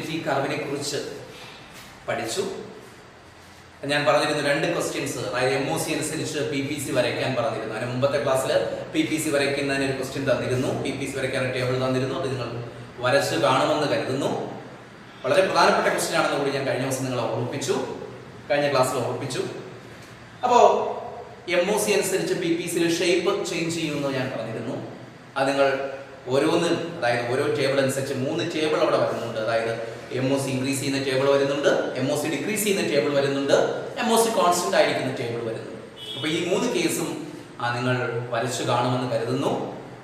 Liquidity കർവിനെ കുറിച്ച് പഠിച്ചു. ഞാൻ പറഞ്ഞിരുന്നു 2 ക്വസ്റ്റ്യൻസ്, അതായത് MOC അനുസരിച്ച് PPC വരയ്ക്കാൻ പറഞ്ഞിരുന്നു. അതിന് മുമ്പത്തെ ക്ലാസ്സിൽ PPC വരയ്ക്കുന്നതിന് ഒരു ക്വസ്റ്റ്യൻ തന്നിരുന്നു, PPC വരയ്ക്കാൻ ഒരു ടേബിൾ തന്നിരുന്നു. അത് നിങ്ങൾ വരച്ച് കാണുമെന്ന് കരുതുന്നു. വളരെ പ്രധാനപ്പെട്ട ക്വസ്റ്റ്യൻ ആണെന്ന് കൂടി ഞാൻ കഴിഞ്ഞ ദിവസം നിങ്ങളെ കഴിഞ്ഞ ക്ലാസ്സിൽ ഓർപ്പിച്ചു. അപ്പോൾ MOC അനുസരിച്ച് PPCയിൽ ഷേപ്പ് ചേഞ്ച് ചെയ്യുമെന്ന് ഞാൻ പറഞ്ഞിരുന്നു. അത് നിങ്ങൾ ഓരോന്നും, അതായത് ഓരോ ടേബിൾ അനുസരിച്ച് 3 ടേബിൾ അവിടെ വരുന്നുണ്ട്. അതായത് MOC ഇൻക്രീസ് ചെയ്യുന്ന ടേബിൾ വരുന്നുണ്ട്, MOC ഡിക്രീസ് ചെയ്യുന്ന ടേബിൾ വരുന്നുണ്ട്, MOC കോൺസ്റ്റന്റ് ആയിരിക്കുന്ന ടേബിൾ വരുന്നുണ്ട്. അപ്പോൾ ഈ 3 കേസും നിങ്ങൾ വരച്ച് കാണുമെന്ന് കരുതുന്നു.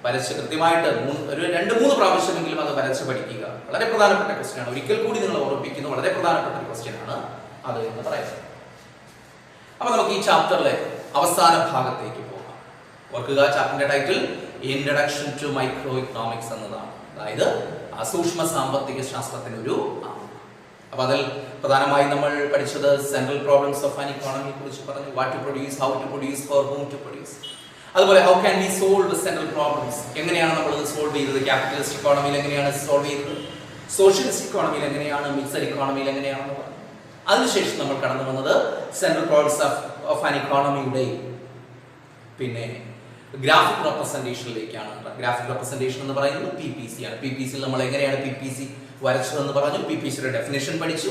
വരച്ച് കൃത്യമായിട്ട് ഒരു 2-3 പ്രാവശ്യമെങ്കിലും അത് വരച്ച് പഠിക്കുക. വളരെ പ്രധാനപ്പെട്ട ക്വസ്റ്റ്യൻ ആണ്. ഒരിക്കൽ കൂടി നിങ്ങൾ ഓർമ്മിപ്പിക്കുന്നു, വളരെ പ്രധാനപ്പെട്ട ഒരു ക്വസ്റ്റ്യൻ ആണ് അത് എന്ന് പറയുന്നത്. അപ്പോൾ നമുക്ക് ഈ ചാപ്റ്ററിലെ അവസാന ഭാഗത്തേക്ക് പോകാം. ഓർക്കുക, ചാപ്റ്ററിന്റെ title introduction to micro economics എന്നതാണ്. അതായത് സൂക്ഷ്മ സാമ്പത്തിക ശാസ്ത്രത്തിന് ഒരു. അപ്പോൾ അതിൽ പ്രധാനമായും നമ്മൾ പഠിച്ചത് സെൻട്രൽ പ്രോബ്ലംസ് ഓഫ് ആൻ ഇക്കോണമിയെ കുറിച്ച് പറഞ്ഞു. What to produce, how to produce, for whom to produce. അതുപോലെ how can we solve central problems, എങ്ങനെയാണ് നമ്മൾ സോൾവ് ചെയ്തത്. ക്യാപിറ്റലിസ്റ്റ് ഇക്കോണമിയിൽ എങ്ങനെയാണ് സോൾവ് ചെയ്തത്, സോഷ്യലിസ്റ്റ് ഇക്കോണമിയിൽ എങ്ങനെയാണ്, മിക്സഡ് ഇക്കോണമിയിൽ എങ്ങനെയാണെന്ന് പറഞ്ഞു. അതിനുശേഷം നമ്മൾ കടന്നു വന്നത് സെൻട്രൽ പ്രോബ്ലംസ് ഓഫ് ആൻ ഇക്കോണമിയുടെ പിന്നെ ഗ്രാഫിക് റെപ്രസെന്റേഷനിലേക്കാണ്. ഗ്രാഫിക് റെപ്രസെന്റേഷൻ എന്ന് പറയുന്നത് PPC ആണ്. PPCയിൽ നമ്മൾ എങ്ങനെയാണ് PPC വരച്ചതെന്ന് പറഞ്ഞു. PPCയുടെ ഡെഫിനേഷൻ പഠിച്ചു.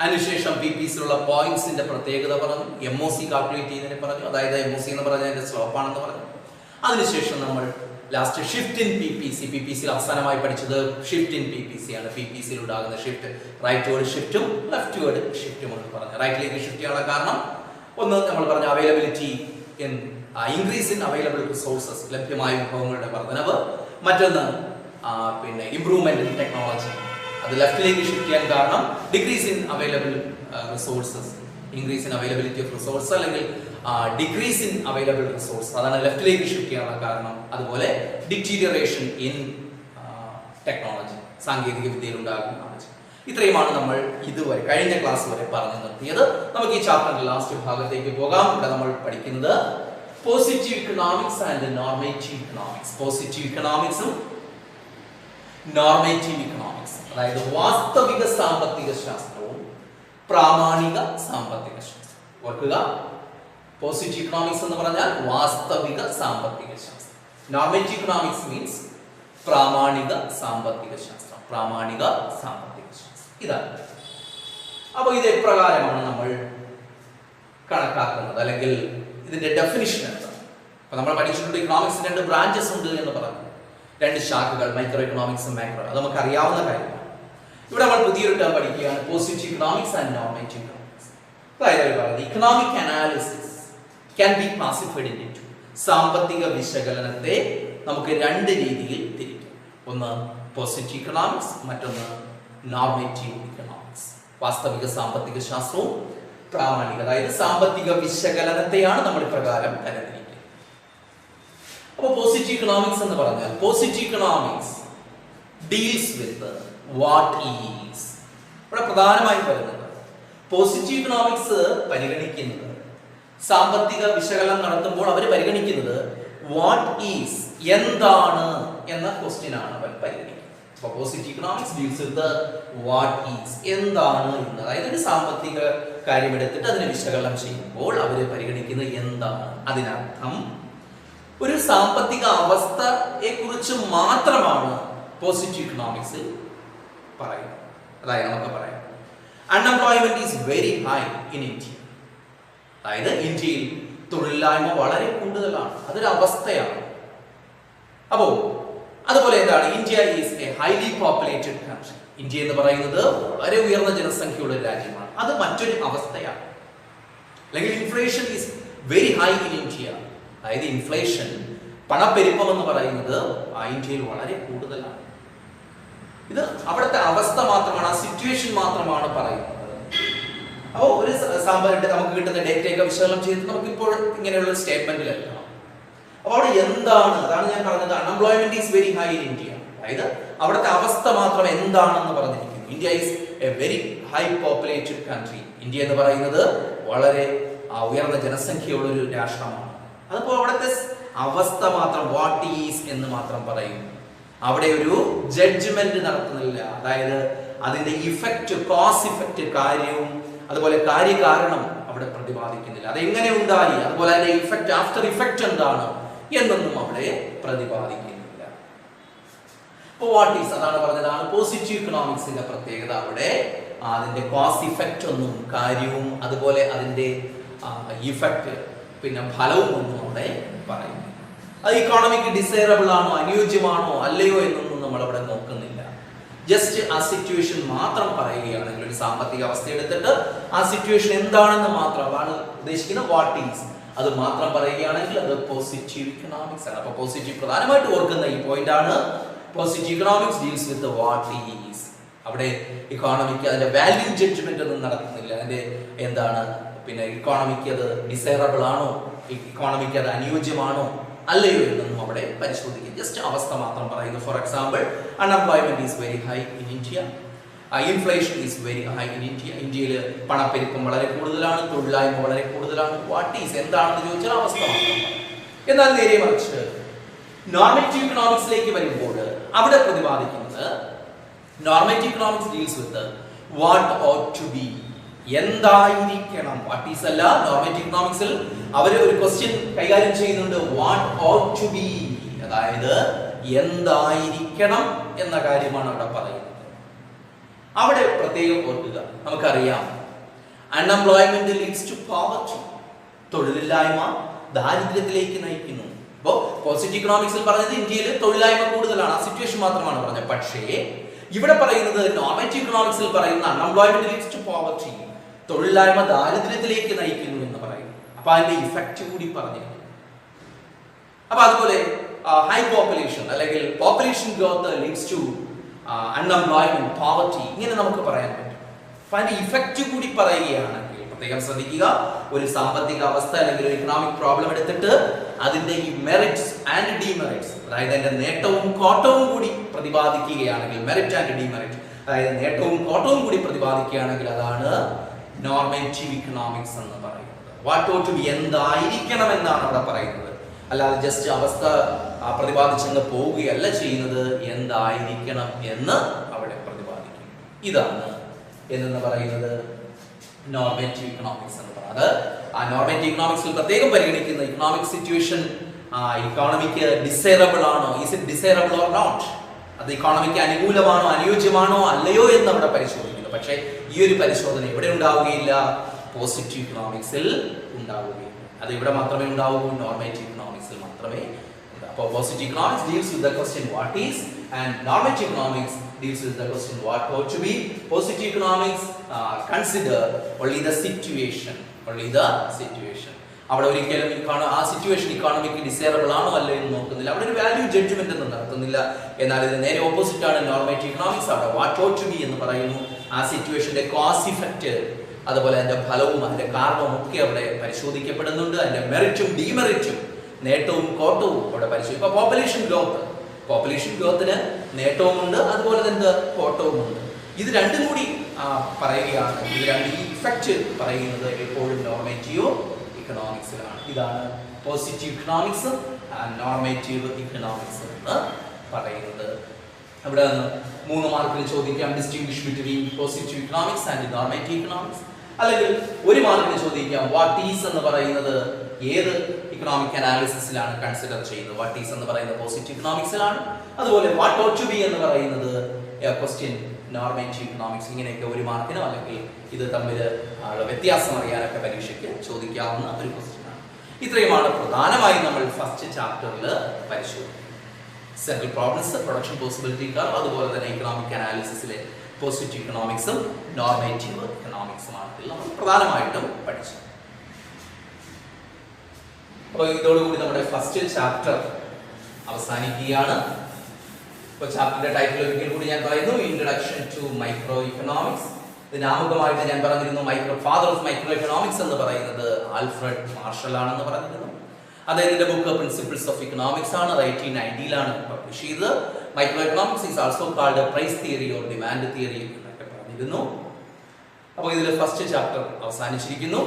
അതിനുശേഷം PPCയിലുള്ള പോയിന്റ്സിന്റെ പ്രത്യേകത പറഞ്ഞു. MOC കാൽക്കുലേറ്റ് ചെയ്യുന്നതിനെ പറഞ്ഞു. അതായത് MOC എന്ന് പറഞ്ഞാൽ അതിന്റെ സ്ലോപ്പ് ആണെന്ന് പറഞ്ഞു. അതിനുശേഷം നമ്മൾ ലാസ്റ്റ് ഷിഫ്റ്റ് ഇൻ PPCയിൽ അവസാനമായി പഠിച്ചത് ഷിഫ്റ്റ് ഇൻ PPC ആണ്. PPCയിൽ ഉണ്ടാകുന്ന ഷിഫ്റ്റ്, റൈറ്റ് വേർഡ് ഷിഫ്റ്റും ലെഫ്റ്റ് വേർഡ് ഷിഫ്റ്റും എന്ന് പറഞ്ഞു. റൈറ്റിലേക്ക് ഷിഫ്റ്റ് ചെയ്യാനുള്ള കാരണം ഒന്ന് നമ്മൾ പറഞ്ഞ availability increase in available resources, ലഭ്യമായ വിഭവങ്ങളുടെ വർധനവ്. മറ്റൊന്ന് പിന്നെ ഇംപ്രൂവ്മെന്റ് ഇൻ ടെക്നോളജി. അത് ലെഫ്റ്റിലേക്ക് ഷിഫ്റ്റ് ചെയ്യാൻ കാരണം decrease in available resources, increase in availability of resource അല്ലെങ്കിൽ ഡിക്രീസ് ഇൻ അവൈലബിൾ റിസോഴ്സ്, അതാണ് ലെഫ്റ്റിലേക്ക് ഷിഫ്റ്റ് ചെയ്യാനുള്ള കാരണം. അതുപോലെ ഡിറ്റീരിയറേഷൻ ഇൻ ടെക്നോളജി, സാങ്കേതിക വിദ്യയിൽ ഉണ്ടാകുന്ന ആവശ്യം. ഇത്രയുമാണ് നമ്മൾ ഇതുവരെ കഴിഞ്ഞ ക്ലാസ് വരെ പറഞ്ഞു നിർത്തിയത്. നമുക്ക് ഈ ചാപ്റ്ററിന്റെ ലാസ്റ്റ് ഭാഗത്തേക്ക് പോകാം. ഇവിടെ നമ്മൾ പഠിക്കുന്നത് positive economics and normative economics. Positive ഇക്കണോമിക്സും നോർമേറ്റീവ് ഇക്കണോമിക്സ്, അതായത് വാസ്തവിക സാമ്പത്തിക ശാസ്ത്രവും പ്രാമാണിക സാമ്പത്തിക ശാസ്ത്രം. ഓർക്കുക, പോസിറ്റീവ് ഇക്കണോമിക്സ് എന്ന് പറഞ്ഞാൽ വാസ്തവിക സാമ്പത്തിക ശാസ്ത്രം. നോർമേറ്റീവ് ഇക്കണോമിക്സ് മീൻസ് പ്രാമാണിക സാമ്പത്തിക ശാസ്ത്രം. പ്രാമാണിക സാമ്പത്തിക ശാസ്ത്രം ഇതാണ്. അപ്പോൾ ഇത് എപ്രകാരമാണ് നമ്മൾ കണക്കാക്കുന്നത്, അല്ലെങ്കിൽ ഇതിന്റെ ഡെഫിനിഷൻ എന്താണ്? അപ്പൊ നമ്മൾ പഠിച്ചിട്ടുണ്ട് ഇക്കണോമിക്സിന് 2 ബ്രാഞ്ചസ് ഉണ്ട് എന്ന് പറഞ്ഞു, 2 ശാഖകൾ, മൈക്രോ ഇക്കണോമിക്സും മാക്രോ. അത് നമുക്ക് അറിയാവുന്ന കാര്യമാണ്. ഇവിടെ നമ്മൾ പുതിയൊരു ടേം പഠിക്കുകയാണ്, positive economics and normative economics. അതായത് economic analysis can be classified into, സാമ്പത്തിക വിശകലനത്തെ നമുക്ക് 2 രീതിയിൽ തിരിക്കാം. ഒന്ന് പോസിറ്റീവ് ഇക്കണോമിക്സ്, മറ്റൊന്ന് നോർമേറ്റീവ് ഇക്കണോമിക്സ്. വാസ്തവിക സാമ്പത്തിക ശാസ്ത്രവും പ്രാമാണിക, അതായത് സാമ്പത്തിക വിശകലനത്തെയാണ് നമ്മൾ ഇപ്രകാരം തരംതിരിക്കുന്നത്. അപ്പോൾ പോസിറ്റീവ് ഇക്കണോമിക്സ് എന്ന് പറഞ്ഞാൽ, positive economics deals with what is. ഇവിടെ പ്രധാനമായും വരുന്നത് പോസിറ്റീവ് ഇക്കണോമിക്സ് പരിഗണിക്കുന്നത്, സാമ്പത്തിക വിശകലനം നടത്തുമ്പോൾ അവർ പരിഗണിക്കുന്നത് വാട്ട് ഈസ്, എന്താണ് എന്ന ക്വസ്റ്റ്യൻ ആണ് അവർ പരിഗണിക്കുന്നത്. Positive economics deals with what is, എന്താണ് എന്ന്. അതായത് ഒരു സാമ്പത്തിക കാര്യം എടുത്തിട്ട് അതിനെ വിശകലനം ചെയ്യുമ്പോൾ അവർ പരിഗണിക്കുന്നത് എന്താണ്. അതിനർത്ഥം ഒരു സാമ്പത്തിക അവസ്ഥയെ കുറിച്ച് മാത്രമാണ് പോസിറ്റീവ് ഇക്കണോമിക്സിൽ പറയുന്നത്. അതായത് നമുക്ക് പറയാം, unemployment is very high in India. അതായത് ഇന്ത്യയിൽ തൊഴിലില്ലായ്മ വളരെ കൂടുതലാണ്, അതൊരു അവസ്ഥയാണ്. അപ്പോ അതുപോലെ എന്താണ്, India is A highly populated country. India എന്ന് പറയുന്നത് വളരെ ഉയർന്ന ജനസംഖ്യയുള്ള ഒരു രാജ്യമാണ്, അത് മറ്റൊരു അവസ്ഥയാണ്. അല്ലെങ്കിൽ inflation is very high in India. അതായത് ഇൻഫ്ലേഷൻ, പണപ്പെരുപ്പം എന്ന് പറയുന്നത് ഇന്ത്യയിൽ വളരെ കൂടുതലാണ്. ഇത് അവിടുത്തെ അവസ്ഥ മാത്രമാണ്, ആ സിറ്റുവേഷൻ മാത്രമാണ് പറയുന്നത്. അപ്പോൾ ഒരു സാമ്പത്തിക നമുക്ക് കിട്ടുന്ന ഡേറ്റയൊക്കെ വിശകലനം ചെയ്തിട്ട് നമുക്ക് ഇപ്പോൾ ഇങ്ങനെയുള്ള സ്റ്റേറ്റ്മെന്റിലല്ല. അപ്പോൾ അവിടെ എന്താണ്, അതാണ് ഞാൻ പറഞ്ഞത്, unemployment is very high in India. അതായത് അവിടുത്തെ അവസ്ഥ മാത്രം എന്താണെന്ന് പറഞ്ഞിരിക്കുന്നു. India is A very high populated country. India എന്ന് പറയുന്നത് വളരെ ഉയർന്ന ജനസംഖ്യയുള്ള ഒരു രാഷ്ട്രമാണ്. അതിപ്പോൾ അവിടുത്തെ അവസ്ഥ മാത്രം വാട്ട് ഈസ് എന്ന് മാത്രം പറയുന്നു. അവിടെ ഒരു ജഡ്ജ്മെന്റ് നടത്തുന്നില്ല. അതായത് അതിന്റെ ഇഫക്റ്റ്, കോസ് ഇഫക്റ്റ്, കാര്യവും അതുപോലെ കാര്യകാരണം അവിടെ പ്രതിപാദിക്കുന്നില്ല. അതെങ്ങനെ ഉണ്ടായി, അതുപോലെ അതിന്റെ ഇഫക്റ്റ്, ആഫ്റ്റർ ഇഫക്റ്റ് എന്താണ് എന്നൊന്നും അവിടെ പ്രതിപാദിക്കുന്നില്ല. വാട്ട് ഈസ്, അതാണ് പറഞ്ഞതാണ് പോസിറ്റീവ് ഇക്കണോമിക്സിന്റെ പ്രത്യേകത. അവിടെ അതിന്റെ കോസ് ഇഫക്റ്റ് ഒന്നും, കാര്യവും അതുപോലെ അതിന്റെ ഇഫക്റ്റ്, പിന്നെ ഫലവും ഒന്നും അവിടെ പറയുന്നു. അത് ഇക്കോണമിക്ക് ഡിസൈറബിൾ ആണോ, അനുയോജ്യമാണോ അല്ലയോ എന്നൊന്നും നമ്മൾ അവിടെ നോക്കുന്നില്ല. ജസ്റ്റ് ആ സിറ്റുവേഷൻ മാത്രം പറയുകയാണെങ്കിൽ, ഒരു സാമ്പത്തിക അവസ്ഥ എടുത്തിട്ട് ആ സിറ്റുവേഷൻ എന്താണെന്ന് മാത്രമാണ് ഉദ്ദേശിക്കുന്നത്, വാട്ട് ഈസ്, അത് മാത്രം പറയുകയാണെങ്കിൽ അത് പോസിറ്റീവ് ഇക്കണോമിക്സ് ആണ്. അപ്പൊ പോസിറ്റീവ് പ്രധാനമായിട്ട് ഓർക്കുന്ന ഈ പോയിന്റ് ആണ്, positive economics deals with what is. അവിടെ ഇക്കോണമിക്ക് അതിന്റെ വാല്യൂ ജഡ്ജ്മെന്റ് ഒന്നും നടത്തുന്നില്ല. അതിന്റെ എന്താണ്, പിന്നെ ഇക്കോണമിക്ക് അത് ഡിസൈറബിൾ ആണോ, ഇക്കോണമിക്ക് അത് അനുയോജ്യമാണോ അല്ലയോ എന്നൊന്നും അവിടെ പരിശോധിക്കും. ജസ്റ്റ് അവസ്ഥ മാത്രം പറയുന്നു. For example, unemployment is very high in India, inflation is very high in India. ഇന്ത്യയിൽ പണപ്പെരുപ്പം വളരെ കൂടുതലാണ്, തൊഴിലില്ലായ്മ വളരെ കൂടുതലാണ്. വാട്ട് ഈസ്, എന്താണെന്ന് ചോദിച്ചാൽ അവസ്ഥ മാത്രം. എന്നാൽ നേരെ മറിച്ച് നോർമേറ്റീവ് ഇക്കണോമിക്സിലേക്ക് വരുമ്പോൾ അവിടെ പ്രതിപാദിക്കുന്നത്, normative economics deals with what ought to be, എന്തായിരിക്കണം. വാട്ട് ഈസ് അല്ല, നോർമേറ്റീവ് ഇക്കണോമിക്സിൽ അവർ ഒരു ക്വസ്റ്റ്യൻ കൈകാര്യം ചെയ്യുന്നുണ്ട്, വാട്ട് ഓട്ട് ടു ബി, അതായത് എന്തായിരിക്കണം എന്ന കാര്യമാണ് അവിടെ പറയുന്നത്. അവിടെ പ്രത്യേകം ഓർക്കുക, നമുക്കറിയാം അൺഎംപ്ലോയ്മെന്റ് ലീഡ്സ് ടു പോവർട്ടി, തൊഴിലില്ലായ്മ ദാരിദ്ര്യത്തിലേക്ക് നയിക്കുന്നു. അപ്പോൾ പോസിറ്റീവ് ഇക്കണോമിക്സിൽ പറഞ്ഞത് ഇന്ത്യയിൽ തൊഴിലില്ലായ്മ കൂടുതലാണ്, ആ സിറ്റുവേഷൻ മാത്രമാണ് പറഞ്ഞത്. പക്ഷേ ഇവിടെ പറയുന്നത്, നോർമേറ്റീവ് ഇക്കണോമിക്സിൽ പറയുന്ന അൺഎംപ്ലോയ്മെന്റ് ലീഡ്സ് ടു പോവർട്ടി, തൊഴിലില്ലായ്മ ദാരിദ്ര്യത്തിലേക്ക് നയിക്കുന്നു എന്ന് പറയുന്നു. അപ്പൊ അതിന്റെ ഇഫക്റ്റ് കൂടി പറഞ്ഞിരിക്കുന്നു. അപ്പൊ അതുപോലെ ഹൈ പോപ്പുലേഷൻ അല്ലെങ്കിൽ population growth leads to unemployment, poverty, ഇങ്ങനെ നമുക്ക് പറയാൻ പറ്റും. അപ്പൊ അതിന്റെ ഇഫക്റ്റ് കൂടി പറയുകയാണെങ്കിൽ പ്രത്യേകം ശ്രദ്ധിക്കുക, ഒരു സാമ്പത്തിക അവസ്ഥ അല്ലെങ്കിൽ ഒരു ഇക്കണോമിക് പ്രോബ്ലം എടുത്തിട്ട് അതിന്റെ ഈ മെറിറ്റ്സ് ആൻഡ് ഡിമെറിറ്റ്സ്, അതായത് അതിന്റെ നേട്ടവും കോട്ടവും കൂടി പ്രതിപാദിക്കുകയാണെങ്കിൽ, മെറിറ്റ് ആൻഡ് ഡിമെറിറ്റ്, അതായത് നേട്ടവും കോട്ടവും കൂടി പ്രതിപാദിക്കുകയാണെങ്കിൽ അതാണ് നോർമേറ്റീവ് ഇക്കണോമിക്സ് എന്ന് പറയുന്നത്. വാട്ട് ഓട്ട് ബി, എന്തായിരിക്കണം എന്നാണ് അവിടെ പറയുന്നത്. അല്ലാതെ ജസ്റ്റ് അവസ്ഥ പ്രതിപാദിച്ചെന്ന് പോവുകയല്ല ചെയ്യുന്നത്, എന്തായിരിക്കണം എന്ന് അവിടെ പ്രതിപാദിക്കും. ഇതാണ് എന്ന് പറയുന്നത് നോർമേറ്റീവ് ഇക്കണോമിക്സ് എന്ന് പറയുന്നത്. ആ നോർമേറ്റീവ് ഇക്കണോമിക്സിൽ പ്രത്യേകം പരിഗണിക്കുന്ന ഇക്കണോമിക് സിറ്റുവേഷൻ, ഇക്കോണമിക്ക് ഡിസൈറബിൾ ആണോ, is it desirable or not, അത് ഇക്കോണമിക്ക് അനുകൂലമാണോ അനുയോജ്യമാണോ അല്ലയോ എന്ന് അവിടെ പരിശോധിക്കുന്നു. പക്ഷേ ഈ ഒരു പരിശോധന ഇവിടെ ഉണ്ടാവുകയില്ല, പോസിറ്റീവ് ഇക്കണോമിക്സിൽ ഉണ്ടാവുകയില്ല. അത് ഇവിടെ മാത്രമേ ഉണ്ടാവൂ, നോർമേറ്റീവ് ഇക്കണോമിക്സിൽ മാത്രമേ ഉണ്ടാവൂ. അപ്പോൾ positive economics deals with the question what is, and normative economics deals with the question what ought to be. Positive economics consider only the situation, അവിടെ ഒരിക്കലും ആ സിറ്റുവേഷൻ ഇക്കോണമിക്ക് ഡിസൈറബിൾ ആണോ അല്ലോ എന്ന് നോക്കുന്നില്ല, അവിടെ ഒരു വാല്യൂ ജഡ്ജ്മെന്റ് ഒന്നും നടത്തുന്നില്ല. എന്നാൽ ഇതിന് നേരെ ഓപ്പോസിറ്റ് ആണ് നോർമേറ്റീവ് ഇക്കണോമിക്സ്. അവിടെ വാട്ട് ought to be എന്ന് പറയുന്നു, ആ സിറ്റുവേഷന്റെ കോസ് ഇഫക്റ്റ്, അതുപോലെ അതിന്റെ ഫലവും അതിന്റെ കാരണവും ഒക്കെ അവിടെ പരിശോധിക്കപ്പെടുന്നുണ്ട്. അതിന്റെ മെറിറ്റും ഡിമെറിറ്റും, നേട്ടവും കോട്ടവും അവിടെ പരിശോധിക്കും. ഇപ്പൊ പോപ്പുലേഷൻ ഗ്രോത്തിന് നേട്ടവുമുണ്ട്, അതുപോലെ തന്നെ കോട്ടവുമുണ്ട്. ഇത് രണ്ടും കൂടി പറയുകയാണ്. ഇത് രണ്ട് ഈ ഇഫക്റ്റ് പറയുന്നത് എപ്പോഴും നോർമേറ്റീവ് ഇക്കണോമിക്സിലാണ്. ഇതാണ് positive economics and normative economics എന്ന് പറയുന്നത്. അവിടെ 3 മാർക്കിന് ചോദിക്കാം, distinguish between positive economics and normative economics. അല്ലെങ്കിൽ 1 മാർക്കിന് ചോദിക്കാം, വാട്ട് ഈസ് എന്ന് പറയുന്നത് ഏത് ഇക്കണോമിക് അനാലിസിസിലാണ് കൺസിഡർ ചെയ്യുന്നത്. വാട്ട് ഈസ് എന്ന് പറയുന്നത് പോസിറ്റീവ് ഇക്കണോമിക്സിലാണ്. അതുപോലെ വാട്ട് ought to be എന്ന് പറയുന്നത് ക്വസ്റ്റ്യൻ നോർമേറ്റീവ് ഇക്കണോമിക്സ്. ഇങ്ങനെയൊക്കെ 1 മാർക്കിനോ അല്ലെങ്കിൽ ഇത് തമ്മിൽ വ്യത്യാസം അറിയാനൊക്കെ പരീക്ഷയ്ക്ക് ചോദിക്കാവുന്ന ഒരു ക്വസ്റ്റ്യൻ ആണ്. ഇത്രയുമാണ് പ്രധാനമായും നമ്മൾ ഫസ്റ്റ് ചാപ്റ്ററിൽ പരിശോധിക്കുന്നത്. Central problems, production possibility curve, അതുപോലെ തന്നെ ഇക്കണോമിക് അനാലിസിസിലെ പോസിറ്റീവ് ഇക്കണോമിക്സും നോർമേറ്റീവ് ഇക്കണോമിക്സുമാണ് നമ്മൾ പ്രധാനമായിട്ടും പഠിച്ചത്. അപ്പോൾ ഇതോടുകൂടി നമ്മുടെ ഫസ്റ്റ് ചാപ്റ്റർ അവസാനിക്കുകയാണ്. ഇപ്പോൾ ചാപ്റ്ററിന്റെ ടൈറ്റിൽ ഒരിക്കൽ കൂടി ഞാൻ പറയുന്നു, ഇൻട്രൊഡക്ഷൻ ടു മൈക്രോ ഇക്കണോമിക്സ്. ഇതിന് ആമുഖമായിട്ട് ഞാൻ പറഞ്ഞിരുന്നു ഫാദർ ഓഫ് മൈക്രോ ഇക്കണോമിക്സ് എന്ന് പറയുന്നത് ആൽഫ്രഡ് മാർഷൽ ആണെന്ന് പറഞ്ഞിരുന്നു. അദ്ദേഹത്തിന്റെ ബുക്ക് പ്രിൻസിപ്പിൾസ് ഓഫ് ഇക്കണോമിക്സ് ആണ്, 1890 പബ്ലിഷ് ചെയ്തത്. Microeconomics is also called price theory or demand theory എന്നൊക്കെ പറഞ്ഞിരുന്നു. അപ്പോൾ ഇതിൽ ഫസ്റ്റ് ചാപ്റ്റർ അവസാനിച്ചിരിക്കുന്നു.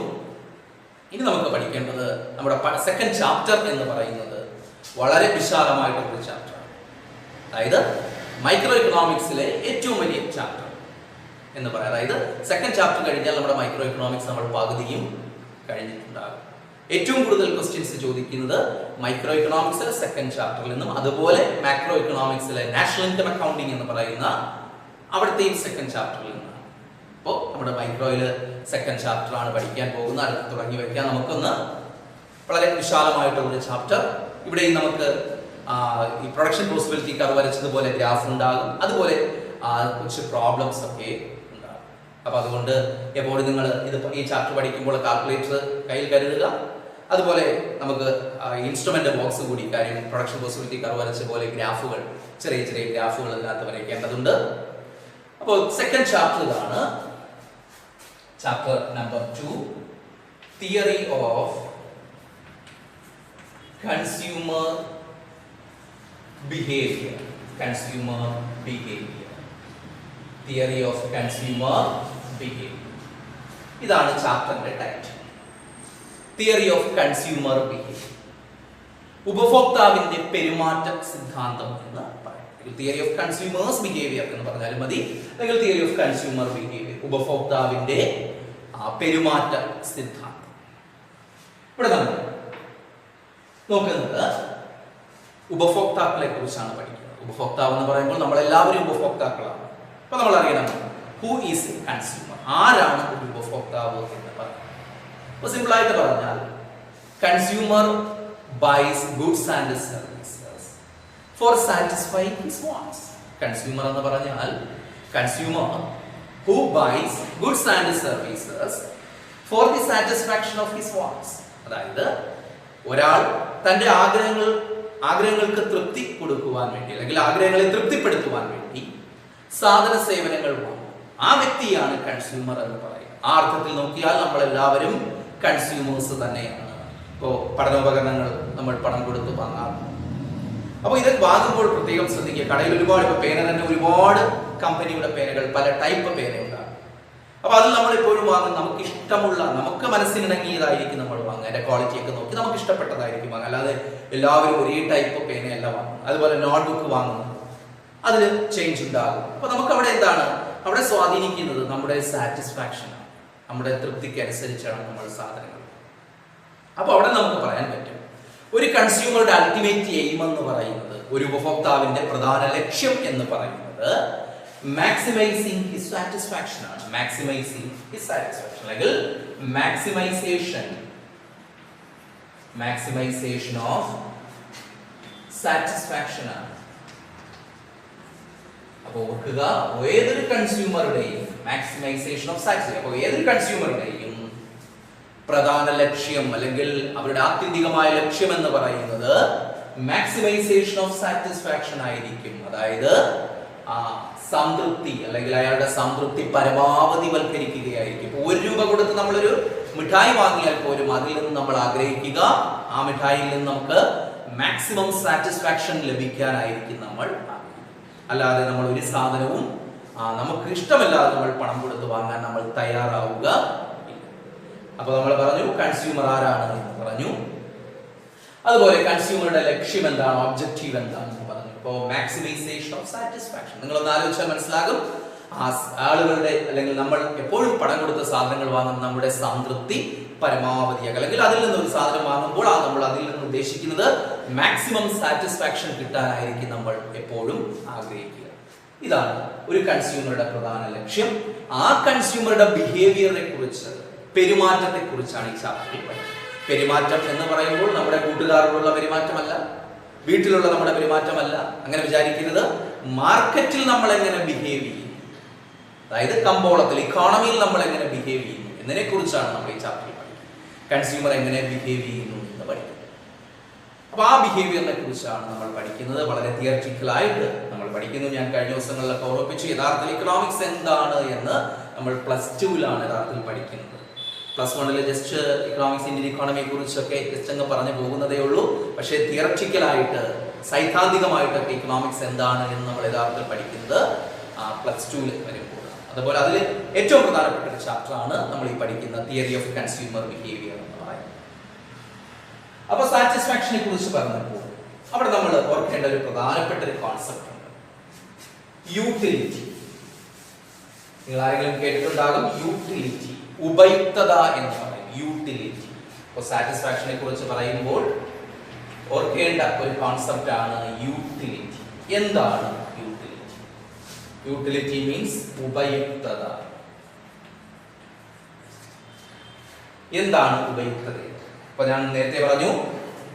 ഇനി നമുക്ക് പഠിക്കേണ്ടത് നമ്മുടെ സെക്കൻഡ് ചാപ്റ്റർ എന്ന് പറയുന്നത് വളരെ വിശാലമായിട്ടുള്ള ചാപ്റ്ററാണ്. അതായത് മൈക്രോ എക്കണോമിക്സിലെ ഏറ്റവും വലിയ ചാപ്റ്റർ എന്ന് പറയാം. അതായത് സെക്കൻഡ് ചാപ്റ്റർ കഴിഞ്ഞാൽ നമ്മുടെ മൈക്രോ എക്കണോമിക്സ് നമ്മൾ പകുതിയും കഴിഞ്ഞിട്ടുണ്ടാകും. ഏറ്റവും കൂടുതൽ ക്വസ്റ്റ്യൻസ് ചോദിക്കുന്നത് മൈക്രോ എക്കണോമിക്സിലെ സെക്കൻഡ് ചാപ്റ്ററിൽ നിന്നും, അതുപോലെ മാക്രോ എക്കണോമിക്സിലെ നാഷണൽ ഇൻകം അക്കൗണ്ടിങ് എന്ന് പറയുന്ന അവിടുത്തെയും സെക്കൻഡ് ചാപ്റ്ററിൽ നിന്നാണ്. അപ്പോൾ നമ്മുടെ മൈക്രോയിൽ സെക്കൻഡ് ചാപ്റ്റർ ആണ് പഠിക്കാൻ പോകുന്നത്. അടുത്ത് തുടങ്ങി വയ്ക്കാൻ നമുക്കൊന്ന് വളരെ വിശാലമായിട്ടുള്ള ഒരു ചാപ്റ്റർ. ഇവിടെയും നമുക്ക് ഈ പ്രൊഡക്ഷൻ പോസിബിലിറ്റി കർവ് വരച്ചതുപോലെ ഗ്രാഫ് ഉണ്ടാകും, അതുപോലെ കുറച്ച് പ്രോബ്ലംസ് ഒക്കെ ഉണ്ടാകും. അപ്പോൾ അതുകൊണ്ട് എപ്പോഴും നിങ്ങൾ ഈ ചാപ്റ്റർ പഠിക്കുമ്പോൾ കാൽക്കുലേറ്റർ കയ്യിൽ കരുതുക. അതുപോലെ നമുക്ക് ഇൻസ്ട്രുമെന്റ് ബോക്സ് കൂടി, കാര്യം പ്രൊഡക്ഷൻ പോസിബിലിറ്റി കർവ് വരച്ച പോലെ ഗ്രാഫുകൾ, ചെറിയ ചെറിയ ഗ്രാഫുകൾ അതിനകത്ത് വരയ്ക്കേണ്ടതുണ്ട്. അപ്പോൾ സെക്കൻഡ് ചാപ്റ്റർ ഇതാണ്, chapter number 2, theory of consumer behavior. Consumer behavior. Theory of consumer behavior. ഇതാണ് ചാപ്റ്ററിന്റെ title. Theory of consumer behaviour, ഉപഭോക്താവിന്റെ പെരുമാറ്റ സിദ്ധാന്തം എന്ന് പറയും. തിയറി ഓഫ് കൺസ്യൂമേഴ്സ് ബിഹേവിയർ എന്ന് പറഞ്ഞാലും മതി, അല്ലെങ്കിൽ തിയറി ഓഫ് കൺസ്യൂമർ ബിഹേവിയർ, ഉപഭോക്താവിന്റെ പെരുമാറ്റ സിദ്ധാന്തം. ഇവിടെ നമ്മൾ നോക്കുന്നത് ഉപഭോക്താക്കളെ കുറിച്ചാണ് പഠിക്കുന്നത്. ഉപഭോക്താവ് എന്ന് പറയുമ്പോൾ നമ്മളെല്ലാവരും ഉപഭോക്താക്കളാണ്. അപ്പൊ നമ്മൾ അറിയണം ഹൂ ഈസ് എ കൺസ്യൂമർ, ആരാണ് ഒരു ഉപഭോക്താവ് എന്ന് പറയുന്നത്. അപ്പൊ സിമ്പിൾ ആയിട്ട് പറഞ്ഞാൽ consumer buys goods and services for satisfying his wants. Consumer എന്ന് പറഞ്ഞാൽ consumer who buys goods and services for the satisfaction of his wants. അതായത് ഒരാൾ തന്റെ ആഗ്രഹങ്ങൾക്ക് തൃപ്തി കൊടുക്കുവാൻ വേണ്ടി, അല്ലെങ്കിൽ ആഗ്രഹങ്ങളെ തൃപ്തിപ്പെടുത്തുവാൻ വേണ്ടി സാധന സേവനങ്ങൾ വാങ്ങും. ആ വ്യക്തിയാണ് കൺസ്യൂമർ എന്ന് പറയുന്നത്. ആ അർത്ഥത്തിൽ നോക്കിയാൽ നമ്മളെല്ലാവരും കൺസ്യൂമേഴ്സ് തന്നെയാണ്. ഇപ്പോൾ പഠനോപകരണങ്ങൾ നമ്മൾ പണം കൊടുത്ത് വാങ്ങാറുണ്ട്. അപ്പോൾ ഇത് വാങ്ങുമ്പോൾ പ്രത്യേകം ശ്രദ്ധിക്കുക. കടയിൽ ഒരുപാട്, ഇപ്പോൾ പേന തന്നെ ഒരുപാട് കമ്പനിയുടെ പേനകൾ, പല ടൈപ്പ് പേനയുണ്ടാകും. അപ്പൊ അത് നമ്മൾ എപ്പോഴും വാങ്ങും നമുക്ക് ഇഷ്ടമുള്ള, നമുക്ക് മനസ്സിനിണങ്ങിയതായിരിക്കും നമ്മൾ വാങ്ങുക. അതിന്റെ ക്വാളിറ്റി ഒക്കെ നോക്കി നമുക്ക് ഇഷ്ടപ്പെട്ടതായിരിക്കും വാങ്ങുക. അല്ലാതെ എല്ലാവരും ഒരേ ടൈപ്പ് പേനയല്ല വാങ്ങും. അതുപോലെ നോട്ട്ബുക്ക് വാങ്ങുന്നു, അതിൽ ചേഞ്ച് ഉണ്ടാകും. അപ്പൊ നമുക്ക് അവിടെ എന്താണ് അവിടെ സ്വാധീനിക്കുന്നത്? നമ്മുടെ സാറ്റിസ്ഫാക്ഷൻ ആണ്, നമ്മുടെ തൃപ്തിക്ക് അനുസരിച്ചാണ് നമ്മൾ സാധനങ്ങൾ. അപ്പൊ അവിടെ നമുക്ക് പറയാൻ പറ്റും ഒരു കൺസ്യൂമറുടെ അൾട്ടിമേറ്റ് എയിം എന്ന് പറയുന്നത്, ഒരു ഉപഭോക്താവിന്റെ പ്രധാന ലക്ഷ്യം എന്ന് പറയുന്നത് maximizing his satisfaction ആണ്. maximizing his satisfaction അല്ലെങ്കിൽ maximization of satisfaction ആണ്. അപ്പോൾ ഓർക്കുക, ഏതൊരു കൺസ്യൂമറുടെയും maximization of satisfaction, അപ്പോൾ ഏതൊരു കൺസ്യൂമറുടെയും പ്രധാന ലക്ഷ്യം അല്ലെങ്കിൽ അവരുടെ ആത്യന്തികമായ ലക്ഷ്യം എന്ന് പറയുന്നത് maximization of satisfaction ആയിരിക്കും. അതായത് സംതൃപ്തി, അല്ലെങ്കിൽ അയാളുടെ സംതൃപ്തി പരമാവധി വൽക്കരിക്കുകയായിരിക്കും. ഇപ്പോൾ 1 രൂപ കൊടുത്ത് നമ്മളൊരു മിഠായി വാങ്ങിയാൽ പോലും അതിൽ നിന്ന് നമ്മൾ ആഗ്രഹിക്കുക ആ മിഠായിയിൽ നിന്ന് നമുക്ക് മാക്സിമം സാറ്റിസ്ഫാക്ഷൻ ലഭിക്കാനായിരിക്കും നമ്മൾ. അല്ലാതെ നമ്മൾ ഒരു സാധനവും നമുക്ക് ഇഷ്ടമല്ലാതെ നമ്മൾ പണം കൊടുത്ത് വാങ്ങാൻ നമ്മൾ തയ്യാറാവുക. അപ്പൊ നമ്മൾ പറഞ്ഞു കൺസ്യൂമർ ആരാണ് എന്ന് പറഞ്ഞു. അതുപോലെ കൺസ്യൂമറുടെ ലക്ഷ്യം എന്താണ്, ഒബ്ജക്റ്റീവ് എന്താണെന്ന് പറഞ്ഞു. ഇപ്പോൾ മാക്സിമൈസേഷൻ ഓഫ് സാറ്റിസ്ഫാക്ഷൻ നിങ്ങളൊന്ന് ആലോചിച്ചാൽ മനസ്സിലാകും. ആളുകളുടെ, അല്ലെങ്കിൽ നമ്മൾ എപ്പോഴും പണം കൊടുത്ത സാധനങ്ങൾ വാങ്ങുന്ന നമ്മുടെ സംതൃപ്തി പരമാവധിയാക്കുക, അല്ലെങ്കിൽ അതിൽ നിന്ന് ഒരു സാധനം വാങ്ങുമ്പോൾ നമ്മൾ അതിൽ നിന്ന് ഉദ്ദേശിക്കുന്നത് മാക്സിമം സാറ്റിസ്ഫാക്ഷൻ കിട്ടാനായിരിക്കും നമ്മൾ എപ്പോഴും ആഗ്രഹിക്കുക. ഇതാണ് ഒരു കൺസ്യൂമറുടെ പ്രധാന ലക്ഷ്യം. ആ കൺസ്യൂമറുടെ ബിഹേവിയറിനെ കുറിച്ച്, പെരുമാറ്റത്തെ കുറിച്ചാണ് ഈ ചാപ്റ്ററിൽ പറയുന്നത്. പെരുമാറ്റം എന്ന് പറയുമ്പോൾ നമ്മുടെ കൂട്ടുകാരോടുള്ള പെരുമാറ്റമല്ല, വീട്ടിലുള്ള നമ്മുടെ പെരുമാറ്റമല്ല, അങ്ങനെ വിചാരിക്കരുത്. മാർക്കറ്റിൽ നമ്മൾ എങ്ങനെ ബിഹേവ് ചെയ്യും, അതായത് കമ്പോളത്തിൽ, ഇക്കോണമിയിൽ നമ്മൾ എങ്ങനെ ബിഹേവ് ചെയ്യുന്നു എന്നതിനെ കുറിച്ചാണ് നമ്മൾ ഈ ചാപ്റ്ററിൽ പഠിക്കുന്നത്. കൺസ്യൂമർ എങ്ങനെ ബിഹേവ് ചെയ്യുന്നു എന്ന് പഠിക്കുന്നത്. അപ്പൊ ആ ബിഹേവിയറിനെ കുറിച്ചാണ് നമ്മൾ പഠിക്കുന്നത്. വളരെ തിയററ്റിക്കലായിട്ട് നമ്മൾ പഠിക്കുന്നു. ഞാൻ കഴിഞ്ഞ ദിവസങ്ങളിലൊക്കെ ഓർമ്മിപ്പിച്ചു, യഥാർത്ഥത്തിൽ ഇക്കണോമിക്സ് എന്താണ് എന്ന് നമ്മൾ +2 യഥാർത്ഥത്തിൽ പഠിക്കുന്നത്. +1 ജസ്റ്റ് ഇക്കണോമിക്സ്, ഇന്ത്യൻ ഇക്കോണമിയെ കുറിച്ചൊക്കെ ജസ്റ്റ് അങ്ങ് പറഞ്ഞു പോകുന്നതേ ഉള്ളൂ. പക്ഷേ തിയററ്റിക്കലായിട്ട്, സൈദ്ധാന്തികമായിട്ടൊക്കെ ഇക്കണോമിക്സ് എന്താണ് എന്ന് നമ്മൾ യഥാർത്ഥത്തിൽ പഠിക്കുന്നത് +2 വരുമ്പോഴാണ്. അതുപോലെ അതിൽ ഏറ്റവും പ്രധാനപ്പെട്ട ഒരു ചാപ്റ്റർ ആണ് നമ്മൾ ഈ പഠിക്കുന്ന തിയറി ഓഫ് കൺസ്യൂമർ ബിഹേവിയർ എന്ന് പറയുന്നത്. അപ്പൊ സാറ്റിസ്ഫാക്ഷനെ കുറിച്ച് പറഞ്ഞപ്പോൾ അവിടെ നമ്മൾ ഓർക്കേണ്ട ഒരു പ്രധാനപ്പെട്ട ഒരു കോൺസെപ്റ്റ് ഉണ്ട്. യൂട്ടിലിറ്റി. നിങ്ങൾ ആരെങ്കിലും കേട്ടിട്ടുണ്ടാകും യൂട്ടിലിറ്റി, ഉപയുക്തത എന്ന് പറയും യൂട്ടിലിറ്റി. അപ്പോൾ സാറ്റിസ്ഫാക്ഷനെ കുറിച്ച് പറയുമ്പോൾ ഓർക്കേണ്ട ഒരു കോൺസെപ്റ്റ് ആണ് യൂട്ടിലിറ്റി. എന്താണ് യൂട്ടിലിറ്റി? Utility means ഉപയുക്തത. എന്താണ് ഉപയുക്തത? അപ്പൊ ഞാൻ നേരത്തെ പറഞ്ഞു,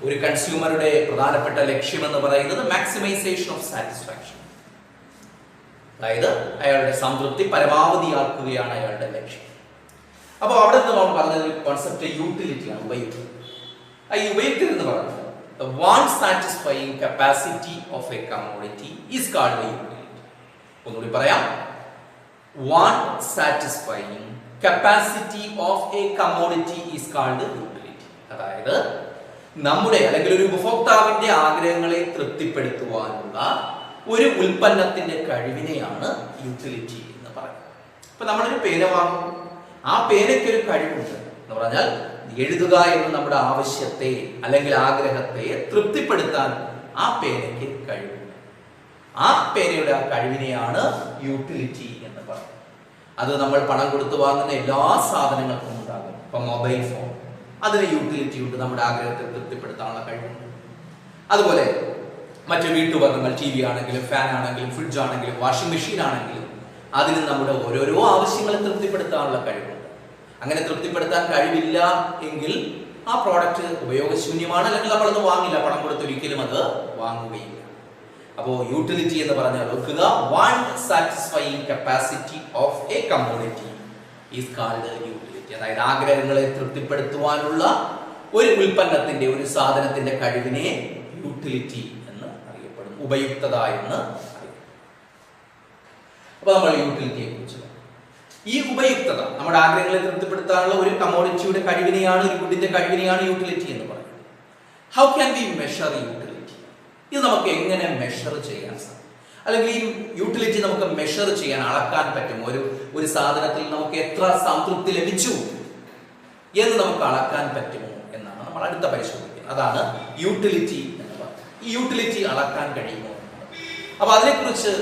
ഒരു കൺസ്യൂമറുടെ പ്രധാനപ്പെട്ട ലക്ഷ്യം എന്ന് പറയുന്നത് മാക്സിമൈസേഷൻ ഓഫ് സാറ്റിസ്ഫാക്ഷൻ. അതായത് അയാളുടെ സംതൃപ്തി പരമാവധിയാക്കുകയാണ് അയാളുടെ ലക്ഷ്യം. അപ്പോൾ അവിടെ നിന്ന് നമ്മൾ പറഞ്ഞ കോൺസെപ്റ്റ് യൂട്ടിലിറ്റിയാണ്, ഉപയുക്തത. ഈ ഉപയുക്തത എന്ന് പറയുന്നത് the want satisfying capacity of a commodity is called the utility. ഒന്നുകൂടി പറയാം, want satisfying capacity of a commodity is called the utility. അതായത് നമ്മുടെ അല്ലെങ്കിൽ ഒരു ഉപഭോക്താവിന്റെ ആഗ്രഹങ്ങളെ തൃപ്തിപ്പെടുത്തുവാനുള്ള ഒരു ഉൽപ്പന്നത്തിന്റെ കഴിവിനെയാണ് യൂട്ടിലിറ്റി എന്ന് പറയുന്നത്. ഇപ്പൊ നമ്മളൊരു പേന വാങ്ങും, ആ പേനയ്ക്ക് ഒരു കഴിവുണ്ട് എന്ന് പറഞ്ഞാൽ എഴുതുക എന്ന നമ്മുടെ ആവശ്യത്തെ അല്ലെങ്കിൽ ആഗ്രഹത്തെ തൃപ്തിപ്പെടുത്താൻ ആ പേനയ്ക്ക് കഴിവുണ്ട്. ആ പേനയുടെ ആ കഴിവിനെയാണ് യൂട്ടിലിറ്റി എന്ന് പറയുന്നത്. അത് നമ്മൾ പണം കൊടുത്തു വാങ്ങുന്ന എല്ലാ സാധനങ്ങൾക്കും ഉണ്ടാകും. ഇപ്പൊ മൊബൈൽ ഫോൺ, അതിന് യൂട്ടിലിറ്റി ഉണ്ട്, നമ്മുടെ ആഗ്രഹത്തെ തൃപ്തിപ്പെടുത്താനുള്ള കഴിവുണ്ട്. അതുപോലെ മറ്റു വീട്ടുപകരണങ്ങൾ, ടി വി ആണെങ്കിലും ഫാൻ ആണെങ്കിലും ഫ്രിഡ്ജ് ആണെങ്കിലും വാഷിംഗ് മെഷീൻ ആണെങ്കിലും അതിന് നമ്മുടെ ഓരോരോ ആവശ്യങ്ങളെ തൃപ്തിപ്പെടുത്താനുള്ള കഴിവുണ്ട്. അങ്ങനെ തൃപ്തിപ്പെടുത്താൻ കഴിവില്ല എങ്കിൽ ആ പ്രോഡക്റ്റ് ഉപയോഗശൂന്യമാണ്, അല്ലെങ്കിൽ നമ്മളത് വാങ്ങില്ല, പണം കൊടുത്ത് ഒരിക്കലും അത് വാങ്ങുകയില്ല. അപ്പോൾ യൂട്ടിലിറ്റി എന്ന് പറഞ്ഞാൽ ഓർക്കുക, want satisfying capacity of a commodity is called utility. അതായത് ആഗ്രഹങ്ങളെ തൃപ്തിപ്പെടുത്തുവാനുള്ള ഒരു ഉൽപ്പന്നത്തിന്റെ, ഒരു സാധനത്തിന്റെ കഴിവിനെ യൂട്ടിലിറ്റി എന്ന് അറിയപ്പെടുന്നു, ഉപയുക്തത എന്ന് അറിയപ്പെടുന്നു. അപ്പോൾ നമ്മൾ യൂട്ടിലിറ്റിയെ കുറിച്ച്, ഈ ഉപയുക്തത നമ്മുടെ ആഗ്രഹങ്ങളെ തൃപ്തിപ്പെടുത്താനുള്ള ഒരു കമ്മോഡിറ്റിയുടെ കഴിവിനെയാണ്, ഒരു ഗുഡിന്റെ കഴിവിനെയാണ് യൂട്ടിലിറ്റി എന്ന് പറയുന്നത്. How can V measure utility? ഇത് നമുക്ക് എങ്ങനെ മെഷർ ചെയ്യാൻ സാധിക്കും? അല്ലെങ്കിൽ ഈ യൂട്ടിലിറ്റി നമുക്ക് മെഷർ ചെയ്യാൻ, അളക്കാൻ പറ്റുമോ? ഒരു സാധനത്തിൽ നമുക്ക് എത്ര സംതൃപ്തി ലഭിച്ചു എന്ന് നമുക്ക് അളക്കാൻ പറ്റുമോ എന്നാണ് നമ്മൾ അടുത്ത പരിശോധിക്കുന്നത്. അതാണ് യൂട്ടിലിറ്റി എന്ന് പറയുന്നത്. ഈ യൂട്ടിലിറ്റി അളക്കാൻ കഴിയുമോ? അപ്പൊ അതിനെക്കുറിച്ച്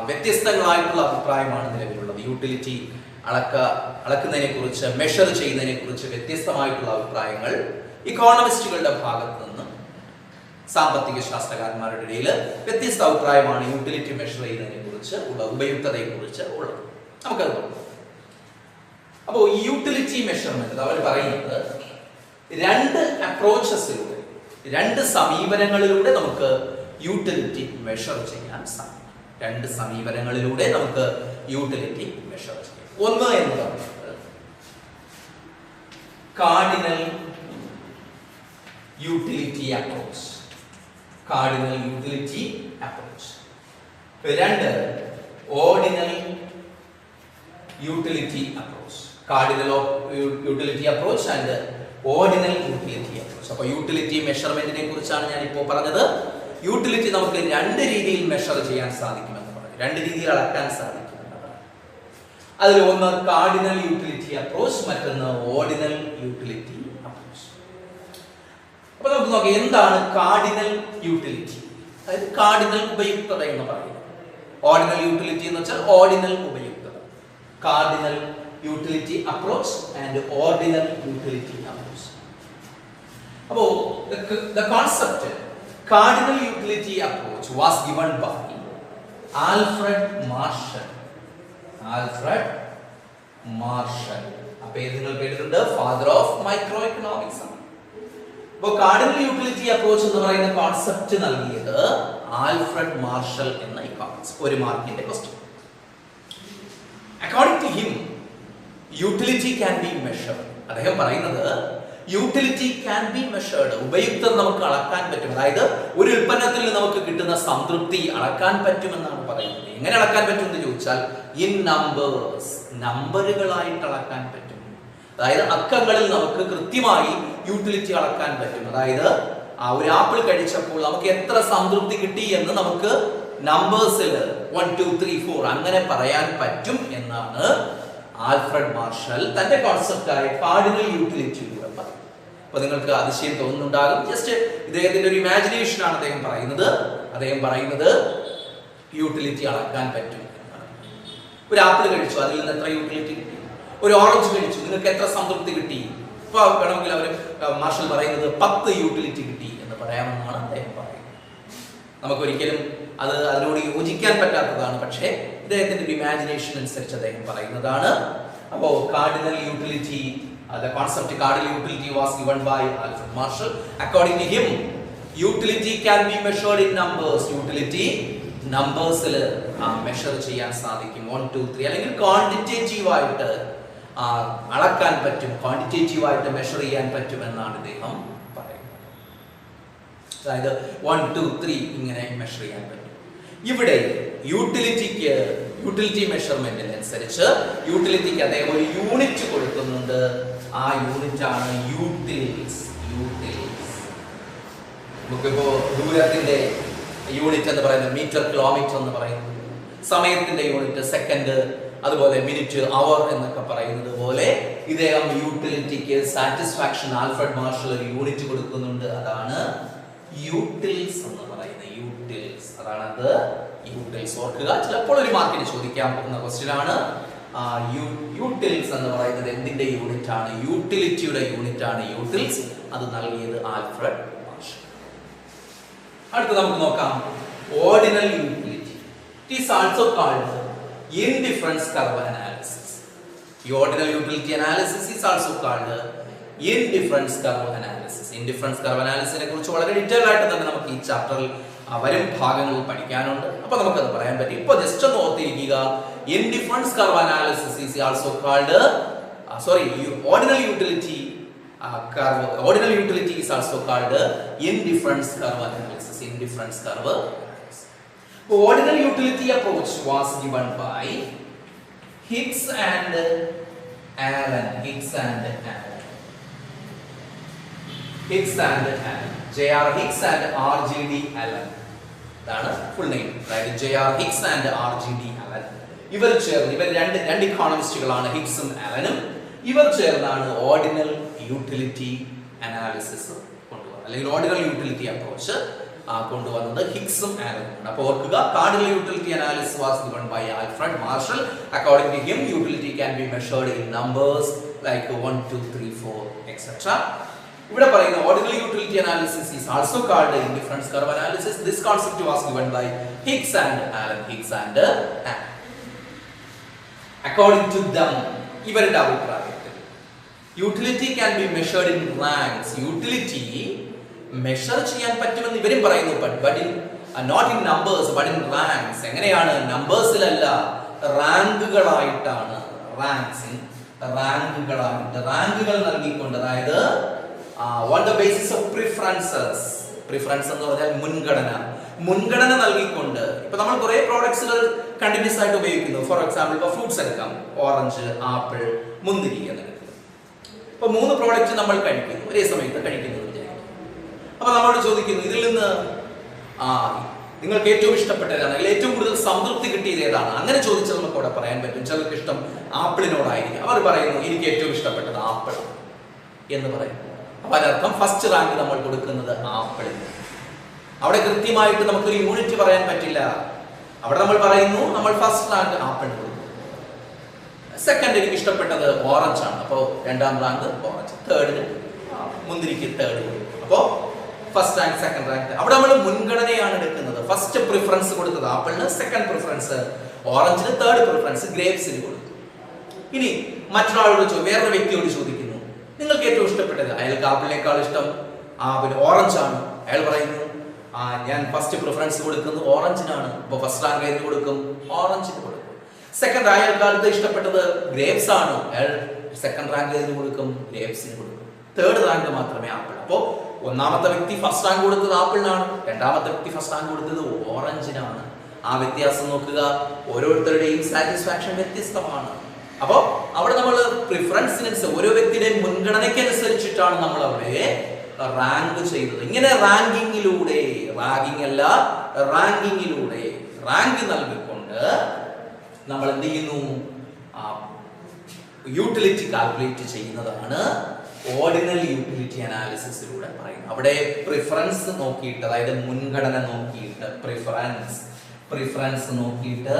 വ്യത്യസ്തങ്ങളായിട്ടുള്ള അഭിപ്രായമാണ് നിലവിലുള്ളത്. യൂട്ടിലിറ്റി അളക്കുന്നതിനെ കുറിച്ച്, മെഷർ ചെയ്യുന്നതിനെ കുറിച്ച് വ്യത്യസ്തമായിട്ടുള്ള അഭിപ്രായങ്ങൾ ഇക്കോണമിസ്റ്റുകളുടെ ഭാഗത്ത് നിന്ന്, സാമ്പത്തിക ശാസ്ത്രകാരന്മാരുടെ ഇടയിൽ വ്യത്യസ്ത അഭിപ്രായമാണ് യൂട്ടിലിറ്റി മെഷർ ചെയ്യുന്നതിനെ കുറിച്ച് ഉള്ള, ഉപയുക്തതയെ കുറിച്ച് ഉള്ളത്. നമുക്കത് നോക്കാം. അപ്പോൾ ഈ യൂട്ടിലിറ്റി മെഷർമെന്റ് അവർ പറയുന്നത് രണ്ട് അപ്രോച്ചസിലൂടെ, രണ്ട് സമീപനങ്ങളിലൂടെ നമുക്ക് യൂട്ടിലിറ്റി മെഷർ ചെയ്യാൻ സാധിക്കും. രണ്ട് സമീപനങ്ങളിലൂടെ നമുക്ക് യൂട്ടിലിറ്റി മെഷർ ചെയ്യാം. ഒന്ന് എന്ന് പറയുന്നത് cardinal utility approach. Cardinal utility approach. രണ്ട് ordinal utility approach. Cardinal utility approach and ordinal utility approach. അപ്പോൾ യൂട്ടിലിറ്റി മെഷർമെന്റിനെ കുറിച്ചാണ് ഞാൻ ഇപ്പോൾ പറഞ്ഞത്. യൂട്ടിലിറ്റി നമുക്ക് രണ്ട് രീതിയിൽ മെഷർ ചെയ്യാൻ സാധിക്കുമെന്ന് പറഞ്ഞു, രണ്ട് രീതിയിൽ അളക്കാൻ സാധിക്കുമെന്ന് പറഞ്ഞു. അതിൽ ഒന്ന് കാർഡിനൽ യൂട്ടിലിറ്റി അപ്രോച്ച്, മറ്റൊന്ന് ഓർഡിനൽ യൂട്ടിലിറ്റി അപ്രോച്ച്. അപ്പൊ നമുക്ക് നോക്കാം, എന്താണ് കാർഡിനൽ യൂട്ടിലിറ്റി? അതായത് കാർഡിനൽ ഉപയുക്തത എന്ന് പറയുന്നത്. ഓർഡിനൽ യൂട്ടിലിറ്റി എന്ന് വെച്ചാൽ ഓർഡിനൽ ഉപയുക്തത. Cardinal utility approach and ordinal utility approach. അപ്പോ the concept cardinal utility approach was given by Alfred Marshall. Alfred Marshall. അപ്പോൾ നിങ്ങൾ കേട്ടിട്ടുണ്ട്, ഫാദർ ഓഫ് മൈക്രോ എക്കണോമിക്സ് ആണ്. അപ്പോൾ കാർഡിനൽ യൂട്ടിലിറ്റി അപ്രോച്ച് എന്ന് പറയുന്ന കോൺസെപ്റ്റ് നൽകിയത് ആൽഫ്രഡ് മാർഷൽ എന്ന ഇക്കോണമിസ്റ്റ്. ഒരു മാർക്കിന്റെ question. According to him utility can be measured. അദ്ദേഹം പറയുന്നത് യൂട്ടിലിറ്റി ക്യാൻ ബി മെഷേർഡ്. ഉപയുക്തത നമുക്ക് അളക്കാൻ പറ്റും. അതായത് ഒരു ഉൽപ്പന്നത്തിൽ നിന്ന് നമുക്ക് കിട്ടുന്ന സംതൃപ്തി അളക്കാൻ പറ്റുമെന്നാണ് പറയുന്നത്. എങ്ങനെ അളക്കാൻ പറ്റും എന്ന് ചോദിച്ചാൽ ഇൻ നമ്പേഴ്സ്, നമ്പറുകളായിട്ട് അളക്കാൻ പറ്റും. അതായത് അക്കങ്ങളിൽ നമുക്ക് കൃത്യമായി യൂട്ടിലിറ്റി അളക്കാൻ പറ്റും. അതായത് ഒരു ആപ്പിൾ കഴിച്ചപ്പോൾ നമുക്ക് എത്ര സംതൃപ്തി കിട്ടി എന്ന് നമുക്ക് നമ്പേഴ്സിൽ 1 2 3 4 അങ്ങനെ പറയാൻ പറ്റും എന്നാണ് ആൽഫ്രഡ് മാർഷൽ തന്റെ കോൺസെപ്റ്റായ കാർഡിനൽ യൂട്ടിലിറ്റിയിലൂടെ പറയുന്നത്. അപ്പൊ നിങ്ങൾക്ക് അതിശയം തോന്നുന്നുണ്ടാകും. ജസ്റ്റ് ഇദ്ദേഹത്തിന്റെ ഒരു ഇമാജിനേഷൻ ആണ് അദ്ദേഹം പറയുന്നത്. യൂട്ടിലിറ്റി അളക്കാൻ പറ്റും. ഒരു ആപ്പിൾ കഴിച്ചു, അതിൽ നിന്ന് എത്ര യൂട്ടിലിറ്റി കിട്ടി? ഒരു ഓറഞ്ച് കഴിച്ചു, നിങ്ങൾക്ക് എത്ര സംതൃപ്തി കിട്ടി? ഇപ്പൊ വേണമെങ്കിൽ അവർ മാർഷൽ പറയുന്നത് 10 യൂട്ടിലിറ്റി കിട്ടി എന്ന് പറയാമെന്നാണ് അദ്ദേഹം പറയുന്നത്. നമുക്കൊരിക്കലും അതിനോട് യോജിക്കാൻ പറ്റാത്തതാണ്, പക്ഷേ ഇദ്ദേഹത്തിന്റെ ഇമാജിനേഷൻ അനുസരിച്ച് അദ്ദേഹം പറയുന്നതാണ്. അപ്പോ cardinal utility, the concept cardinal utility was given by Alfred Marshall. According to him, utility can be measured in numbers. Utility നമ്പേഴ്സിൽ മെഷർ ചെയ്യാൻ സാധിക്കും. 1 2 3 അല്ലെങ്കിൽ ക്വാണ്ടിറ്റേറ്റീവ് ആയിട്ട് അളക്കാൻ പറ്റും, ക്വാണ്ടിറ്റേറ്റീവ് ആയിട്ട് മെഷർ ചെയ്യാൻ പറ്റും എന്നാണ് ഇദ്ദേഹം പറയുന്നത്. അതായത് 1 2 3 ഇങ്ങനെ മെഷർ ചെയ്യാൻ പറ്റും. ഇവിടെ യൂട്ടിലിറ്റി മെഷർമെന്റിനനുസരിച്ച് യൂട്ടിലിറ്റിക്ക് അദ്ദേഹം ഒരു യൂണിറ്റ് കൊടുക്കുന്നുണ്ട്. ആ യൂണിറ്റ് ആണ് യൂട്ടിൽസ്. നമുക്കിപ്പോ ദൂരത്തിന്റെ യൂണിറ്റ് എന്ന് പറയുന്നത് മീറ്റർ, കിലോമീറ്റർ എന്ന് പറയുന്നത്, സമയത്തിന്റെ യൂണിറ്റ് സെക്കൻഡ്, അതുപോലെ മിനിറ്റ്, അവർ എന്നൊക്കെ പറയുന്നത് പോലെ ഇദ്ദേഹം യൂട്ടിലിറ്റിക്ക് സാറ്റിസ്ഫാക്ഷൻ ആൽഫ്രഡ് മാർഷൽ ഒരു യൂണിറ്റ് കൊടുക്കുന്നുണ്ട്. അതാണ് യൂട്ടിൽസ് എന്ന് പറയുന്നത്. യൂട്ടിൽസ്, അതാണ് അത്. യൂട്ടിൽസ് ഓർക്കുക, ചിലപ്പോൾ ഒരു മാർക്കിന് ചോദിക്കാൻ പോകുന്ന ക്വസ്റ്റ്യൻ ആണ്. യൂട്ടിൽസ് എന്ന് പറയുന്നത് എന്തിന്റെ യൂണിറ്റ് ആണ്? യൂട്ടിലിറ്റിയുടെ യൂണിറ്റ് ആണ് യൂട്ടിൽസ്. അത് നൽകിയത് ആൽഫ്രഡ് മാർഷൽ. അടുത്ത നമുക്ക് നോക്കാം ordinal utility. It is also called indifference curve analysis. ഈ ordinal utility analysis is also called indifference curve analysis. Indifference curve അനാലിസിസിനെ കുറിച്ച് വളരെ ഡീറ്റെയിൽ ആയിട്ട് തന്നെ നമുക്ക് ഈ ചാപ്റ്ററിൽ വരും ഭാഗങ്ങളിൽ പഠിക്കാനുണ്ട്. അപ്പൊ നമുക്കത് പറയാൻ പറ്റും. ഇപ്പൊ ജസ്റ്റ് ഒന്ന് ഓർത്തിരിക്കുക, indifference curve analysis is also called ordinal utility curve. Ordinal utility is also called indifference curve analysis. Indifference curve analysis. Ordinal utility approach was given by Hicks and Allen. J.R. Hicks and R.G.D. Allen. That's full name. Right? J.R. Hicks and R.G.D. Allen. ഇവർ രണ്ട് ഇക്കോണമിസ്റ്റുകളാണ്, ഹിക്സും അലനും. ഇവർ ചേർന്നാണ് ordinal utility analysis കൊണ്ടുവന്നത്, അല്ലെങ്കിൽ ordinal utility approach കൊണ്ടുവന്നത് ഹിക്സും ആലനും. അപ്പോൾ ഓർക്കുക, cardinal utility analysis was given by Alfred Marshall. According to him, utility can be measured in numbers like 1 2 3 4 etc. ഇവിടെ പറയുന്ന ordinal utility analysis is also called indifference curve analysis. This concept was given by Hicks and Allen. According to them, ഇവരുടെ അഭിപ്രായത്തിൽ utility can be measured in ranks. Utility measure ചെയ്യാൻ പറ്റുമെന്ന് ഇവരും പറയുന്നു, not in numbers but in ranks. എങ്ങനെയാണ്? നമ്പേഴ്സിലല്ല, റാങ്കുകളായിട്ടാണ്. റാങ്കുകൾ നൽകിക്കൊണ്ട്, അതായത് on the basis of preferences. Preference എന്ന് പറഞ്ഞാൽ മുൻഗണന നൽകിക്കൊണ്ട്. ഇപ്പൊ നമ്മൾ കുറെ പ്രോഡക്ട്സുകൾ കണ്ടിന്യൂസ് ആയിട്ട് ഉപയോഗിക്കുന്നു. ഫോർ എക്സാമ്പിൾ, ഇപ്പൊ ഫ്രൂട്ട്സ് എടുക്കാം, ഓറഞ്ച്, ആപ്പിൾ, മുന്തിരി എന്നെടുക്കുന്നു. ഇപ്പൊ 3 പ്രോഡക്റ്റ് നമ്മൾ കഴിക്കുന്നു, ഒരേ സമയത്ത് കഴിക്കുന്നു വിചാരിക്കുന്നു. അപ്പൊ നമ്മളോട് ചോദിക്കുന്നു, ഇതിൽ നിന്ന് നിങ്ങൾക്ക് ഏറ്റവും ഇഷ്ടപ്പെട്ടതാണ്, അല്ലെങ്കിൽ ഏറ്റവും കൂടുതൽ സംതൃപ്തി കിട്ടിയത് ഏതാണ്? അങ്ങനെ ചോദിച്ചാൽ നമുക്ക് അവിടെ പറയാൻ പറ്റും. ചിലർക്ക് ഇഷ്ടം ആപ്പിളിനോടായിരിക്കും, അവർ പറയുന്നു എനിക്ക് ഏറ്റവും ഇഷ്ടപ്പെട്ടത് ആപ്പിൾ എന്ന് പറയും. അപ്പൊ അതിനർത്ഥം ഫസ്റ്റ് റാങ്ക് നമ്മൾ കൊടുക്കുന്നത് ആപ്പിളിന്. അവിടെ കൃത്യമായിട്ട് നമുക്കൊരു യൂണിറ്റ് പറയാൻ പറ്റില്ല. അവിടെ നമ്മൾ പറയുന്നു നമ്മൾ ഫസ്റ്റ് റാങ്ക് ആപ്പിളിന് കൊടുക്കും. സെക്കൻഡ് എനിക്ക് ഇഷ്ടപ്പെട്ടത് ഓറഞ്ച് ആണ്, അപ്പോൾ 2ാം റാങ്ക് ഓറഞ്ച്. തേർഡിന് മുന്തിരിക്ക് തേർഡ് കൊടുക്കും. അപ്പോൾ ഫസ്റ്റ് റാങ്ക്, സെക്കൻഡ് റാങ്ക്. അവിടെ നമ്മൾ മുൻഗണനയാണ് എടുക്കുന്നത്. ഫസ്റ്റ് പ്രിഫറൻസ് കൊടുത്തത് ആപ്പിളിന്, സെക്കൻഡ് പ്രിഫറൻസ് ഓറഞ്ചിന്, തേർഡ് പ്രിഫറൻസ് ഗ്രേപ്സിന് കൊടുത്തു. ഇനി മറ്റൊരാളോട് വേറൊരു വ്യക്തിയോട് ചോദിക്കുന്നു, നിങ്ങൾക്ക് ഏറ്റവും ഇഷ്ടപ്പെട്ടത്? അയാൾക്ക് ആപ്പിളിനേക്കാൾ ഇഷ്ടം പിന്നെ ഓറഞ്ച് ആണ്. അയാൾ പറയുന്നു ഞാൻ ഫസ്റ്റ് പ്രിഫറൻസ് കൊടുക്കുന്നത് ഓറഞ്ചിനാണ്. അപ്പോൾ ഫസ്റ്റ് റാങ്ക് എന്ത് കൊടുക്കും? ഓറഞ്ചിന് കൊടുക്കും. സെക്കൻഡ് അയാൾക്ക് ഇഷ്ടപ്പെട്ടത് ഗ്രേപ്സ് ആണ്. അയാൾ സെക്കൻഡ് റാങ്ക് എന്ത് കൊടുക്കും? ഗ്രേപ്സിന് കൊടുക്കും. തേർഡ് റാങ്ക് മാത്രമേ ആപ്പിൾ. അപ്പോൾ ഒന്നാമത്തെ വ്യക്തി ഫസ്റ്റ് റാങ്ക് കൊടുത്തത് ആപ്പിളിനാണ്, രണ്ടാമത്തെ വ്യക്തി ഫസ്റ്റ് റാങ്ക് കൊടുത്തത് ഓറഞ്ചിനാണ്. ആ വ്യത്യാസം നോക്കുക. ഓരോരുത്തരുടെയും സാറ്റിസ്ഫാക്ഷൻ വ്യത്യസ്തമാണ്. അപ്പോൾ അവിടെ നമ്മൾ പ്രിഫറൻസിനനുസരിച്ച്, ഓരോ വ്യക്തിയുടെയും മുൻഗണനയ്ക്കനുസരിച്ചിട്ടാണ് നമ്മൾ അവരെ റാങ്ക് ചെയ്തത്. ഇങ്ങനെ റാങ്കിങ്ങിലൂടെ റാങ്ക് നൽകിക്കൊണ്ട് നമ്മൾ എന്ത് ചെയ്യുന്നു? യൂട്ടിലിറ്റി കാൽക്കുലേറ്റ് ചെയ്യുന്നതാണ് ഓർഡിനൽ യൂട്ടിലിറ്റി അനാലിസിസിലൂടെ പറയുന്നത്. അവിടെ പ്രിഫറൻസ് നോക്കിയിട്ട്, അതായത് മുൻഗണന നോക്കിയിട്ട്, പ്രിഫറൻസ് പ്രിഫറൻസ് നോക്കിയിട്ട്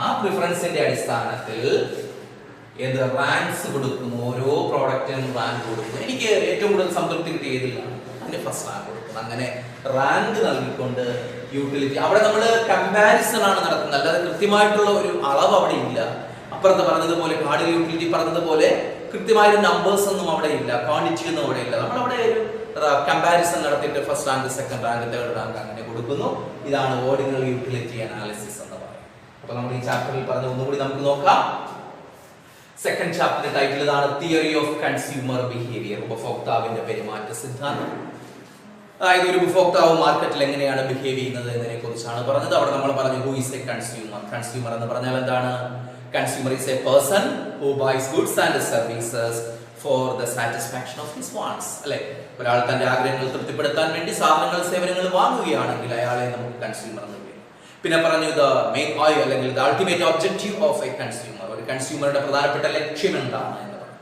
ആ പ്രിഫറൻസിന്റെ അടിസ്ഥാനത്തിൽ ഏത് റാങ്ക്സ് കൊടുക്കുന്നു, ഓരോ പ്രോഡക്റ്റിനും റാങ്ക് കൊടുക്കുന്നു. എനിക്ക് ഏറ്റവും കൂടുതൽ സംതൃപ്തി കിട്ടിയതില്ല, അതിന് ഫസ്റ്റ് റാങ്ക് കൊടുക്കുന്നു. അങ്ങനെ റാങ്ക് നൽകിക്കൊണ്ട് യൂട്ടിലിറ്റി അവിടെ നമ്മൾ കമ്പാരിസൺ ആണ് നടത്തുന്നത്, അല്ലാതെ കൃത്യമായിട്ടുള്ള ഒരു അളവ് അവിടെ ഇല്ല. അപ്പുറത്ത് പറഞ്ഞതുപോലെ കാർഡിൽ യൂട്ടിലിറ്റി പറഞ്ഞതുപോലെ കൃത്യമായ നമ്പേഴ്സ് ഒന്നും അവിടെ ഇല്ല, ക്വാണ്ടിറ്റി ഒന്നും അവിടെ ഇല്ല. നമ്മളവിടെ ഒരു കമ്പാരിസൺ നടത്തിയിട്ട് first rank, second rank, third rank അങ്ങനെ കൊടുക്കുന്നു. ഇതാണ് ഓർഡിനൽ യൂട്ടിലിറ്റി അനാലിസിസ് എന്ന് പറയുന്നത്. അപ്പൊ നമ്മൾ ഈ ചാപ്റ്ററിൽ പറഞ്ഞ ഒന്നുകൂടി നമുക്ക് നോക്കാം. സെക്കൻഡ് ചാപ്റ്ററിന്റെ ടൈറ്റിൽ ഇതാണ്, തിയറി ഓഫ് കൺസ്യൂമർ ബിഹേവിയർ, ഉപഭോക്താവിന്റെ പെരുമാറ്റ സിദ്ധാന്തം. അതായത് ഒരു ഉപഭോക്താവ് മാർക്കറ്റിൽ എങ്ങനെയാണ് ബിഹേവ് ചെയ്യുന്നത് എന്നതിനെ കുറിച്ചാണ് പറഞ്ഞത്. അവിടെ നമ്മൾ പറഞ്ഞു who is a consumer. Consumer എന്ന് പറഞ്ഞാൽ എന്താണ്? Consumer is a person who buys goods and services for the satisfaction of his wants. അല്ലെ, ഒരാൾ തന്റെ ആഗ്രഹങ്ങൾ തൃപ്തിപ്പെടുത്താൻ വേണ്ടി സാധനങ്ങൾ സേവനങ്ങൾ വാങ്ങുകയാണെങ്കിൽ അയാളെ നമുക്ക് കൺസ്യൂമർ എന്ന് പറയും. പിന്നെ പറഞ്ഞു ദ മെയിൻ ഓയ് അല്ലെങ്കിൽ the ultimate objective of A consumer, ഒരു കൺസ്യൂമറുടെ പ്രധാനപ്പെട്ട ലക്ഷ്യം എന്താണ് എന്ന് പറഞ്ഞു.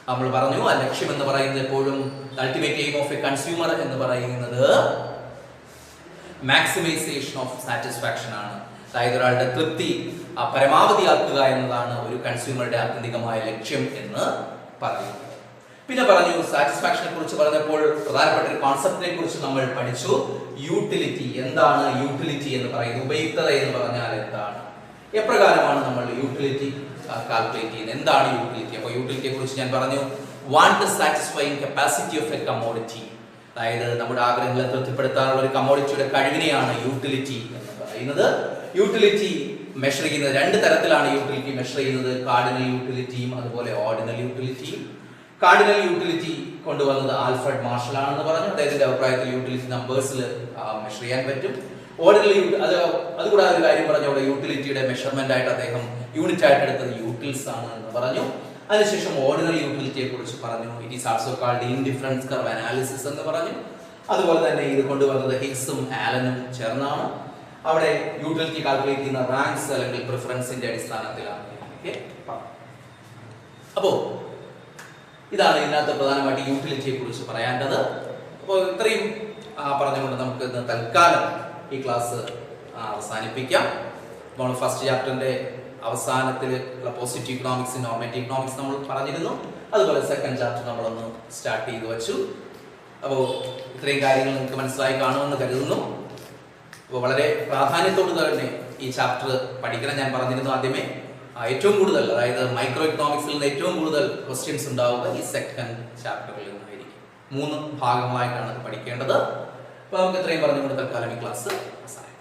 നമ്മൾ പറഞ്ഞു ആ ലക്ഷ്യം എന്ന് പറയുന്നത് എപ്പോഴും ultimate aim of A consumer എന്ന് പറയുന്നത് മാക്സിമൈസേഷൻ ഓഫ് സാറ്റിസ്ഫാക്ഷൻ ആണ്. അതായത് ഒരാളുടെ തൃപ്തി പരമാവധിയാക്കുക എന്നതാണ് ഒരു കൺസ്യൂമറുടെ ആത്യന്തികമായ ലക്ഷ്യം എന്ന് പറയുന്നത്. പിന്നെ പറഞ്ഞു സാറ്റിസ്ഫാക്ഷനെ കുറിച്ച് പറഞ്ഞപ്പോൾ പ്രധാനപ്പെട്ട ഒരു കോൺസെപ്റ്റിനെ കുറിച്ച് നമ്മൾ പഠിച്ചു. യൂട്ടിലിറ്റി എന്താണ്? യൂട്ടിലിറ്റി എന്ന് പറയുന്നത് ഉപയുക്തത എന്ന് പറഞ്ഞാൽ എന്താണ്, എപ്രകാരമാണ് നമ്മൾ യൂട്ടിലിറ്റി കാൽക്കുലേറ്റ് ചെയ്യുന്നത്, എന്താണ് യൂട്ടിലിറ്റി? അപ്പോൾ യൂട്ടിലിറ്റിയെ കുറിച്ച് ഞാൻ പറഞ്ഞു, want satisfying capacity of A commodity, അതായത് നമ്മുടെ ആഗ്രഹങ്ങളെ തൃപ്തിപ്പെടുത്താനുള്ള ഒരു കമ്മോഡിറ്റിയുടെ കഴിവിനെയാണ് യൂട്ടിലിറ്റി എന്ന് പറയുന്നത്. യൂട്ടിലിറ്റി മെഷർ ചെയ്യുന്നത് രണ്ട് തരത്തിലാണ്. യൂട്ടിലിറ്റി മെഷർ ചെയ്യുന്നത് കാർഡിനൽ യൂട്ടിലിറ്റിയും അതുപോലെ ഓർഡിനൽ യൂട്ടിലിറ്റിയും. കാർഡിനൽ യൂട്ടിലിറ്റി കൊണ്ടുവന്നത് ആൽഫ്രഡ് മാർഷൽ ആണെന്ന് പറഞ്ഞു. അദ്ദേഹത്തിന്റെ അഭിപ്രായത്തിൽ യൂട്ടിലിറ്റി നമ്പേഴ്സിൽ മെഷർ ചെയ്യാൻ പറ്റും. ഓർഡിനൽ അതുകൂടാതെ ഒരു കാര്യം പറഞ്ഞു, അവിടെ യൂട്ടിലിറ്റിയുടെ മെഷർമെന്റ് ആയിട്ട് അദ്ദേഹം യൂണിറ്റ് ആയിട്ട് എടുത്തത് യൂട്ടിൽസ് ആണ് എന്ന് പറഞ്ഞു. അതിനുശേഷം ഓർഡിനൽ യൂട്ടിലിറ്റിയെ കുറിച്ച് പറഞ്ഞു. It is also called indifference curve analysis എന്ന് പറഞ്ഞു. അതുപോലെ തന്നെ ഇത് കൊണ്ടുവന്നത് ഹിഗ്സും ആലനും ചേർന്നാണ്. അവിടെ യൂട്ടിലിറ്റി കാൽക്കുലേറ്റ് ചെയ്യുന്ന റാങ്ക്സ് അല്ലെങ്കിൽ പ്രിഫറൻസിന്റെ അടിസ്ഥാനത്തിലാണ്. അപ്പോ ഇതാണ് ഇതിനകത്ത് പ്രധാനമായിട്ട് യൂട്ടിലിറ്റിയെ കുറിച്ച് പറയാനുള്ളത്. അപ്പോൾ ഇത്രയും പറഞ്ഞുകൊണ്ട് നമുക്ക് ഇന്ന് തൽക്കാലം ഈ ക്ലാസ് അവസാനിപ്പിക്കാം. നമ്മൾ ഫസ്റ്റ് ചാപ്റ്ററിന്റെ അവസാനത്തിൽ പോസിറ്റീവ് ഇക്കണോമിക്സ്, നോർമേറ്റീവ് ഇക്കണോമിക്സ് നമ്മൾ പറഞ്ഞിരുന്നു. അതുപോലെ സെക്കൻഡ് ചാപ്റ്റർ നമ്മളൊന്ന് സ്റ്റാർട്ട് ചെയ്ത് വെച്ചു. അപ്പോൾ ഇത്രയും കാര്യങ്ങൾ നിങ്ങൾക്ക് മനസ്സിലായി കാണുമെന്ന് കരുതുന്നു. അപ്പോൾ വളരെ പ്രാധാന്യത്തോട് തന്നെ ഈ ചാപ്റ്റർ പഠിക്കണം. ഞാൻ പറഞ്ഞിരുന്നു ആദ്യമേ, ഏറ്റവും കൂടുതൽ അതായത് മൈക്രോ ഇക്കണോമിക്സിൽ നിന്ന് ഏറ്റവും കൂടുതൽ ക്വസ്റ്റ്യൻസ് ഉണ്ടാവുക ഈ സെക്കൻഡ് ചാപ്റ്ററിൽ നിന്നായിരിക്കും. 3 ഭാഗങ്ങളായിട്ടാണ് പഠിക്കേണ്ടത്. അപ്പോൾ നമുക്ക് ഇത്രയും പറഞ്ഞുകൊണ്ട് തൽക്കാലം ഈ ക്ലാസ് അവസാനിപ്പിക്കാം.